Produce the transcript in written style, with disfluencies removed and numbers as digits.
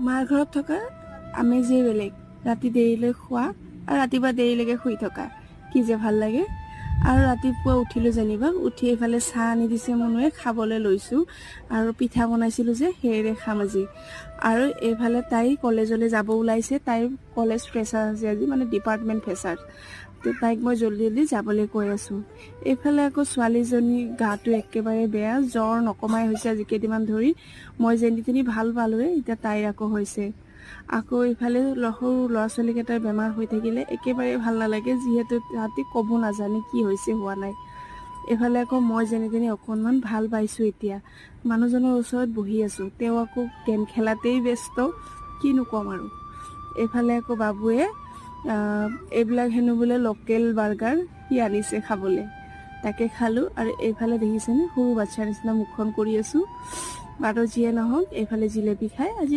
মাৰ ঘৰত থকা আমেজেই বেলেগ। ৰাতি দেৰিলৈ খোৱা আৰু ৰাতিপুৱা দেৰিলৈকে শুই থকা, কি যে ভাল লাগে। আৰু ৰাতিপুৱা উঠিলোঁ যেনিবা, উঠি এইফালে চাহ আনি দিছে মনুৱে, খাবলৈ লৈছোঁ। আৰু পিঠা বনাইছিলোঁ যে, সেয়েৰে খাম আজি। আৰু এইফালে তাই কলেজলৈ যাব ওলাইছে। তাইৰ কলেজ ফ্ৰেছাৰ আছে আজি, মানে ডিপাৰ্টমেণ্ট ফ্ৰেছাৰ। তো তাইক মই জল্দি জল্দি যাবলৈ কৈ আছোঁ। এইফালে আকৌ ছোৱালীজনীৰ গাটো একেবাৰে বেয়া, জ্বৰ নকমাই হৈছে আজি কেইদিনমান ধৰি। মই যেনি তেনি ভাল পালোঁৱে, এতিয়া তাইৰ আকৌ হৈছে। আকৌ ইফালে সৰু ল'ৰা ছোৱালীকেইটাৰ বেমাৰ হৈ থাকিলে একেবাৰে ভাল নালাগে, যিহেতু তাহাঁতি ক'ব নাজানে কি হৈছে হোৱা নাই। এইফালে আকৌ মই যেনে তেনে অকণমান ভাল পাইছোঁ এতিয়া। মানুহজনৰ ওচৰত বহি আছোঁ, তেওঁ আকৌ গেম খেলাতেই ব্যস্ত, কিনো ক'ম আৰু। এইফালে আকৌ বাবুৱে এইবিলাক হেনো বোলে লোকেল বাৰ্গাৰ সি আনিছে খাবলৈ, তাকে খালোঁ। আৰু এইফালে দেখিছেনে, সৰু বাচ্ছাৰ নিচিনা মুখখন কৰি আছোঁ। বাৰু যিয়ে নহওক, এইফালে জিলেপি খাই আজি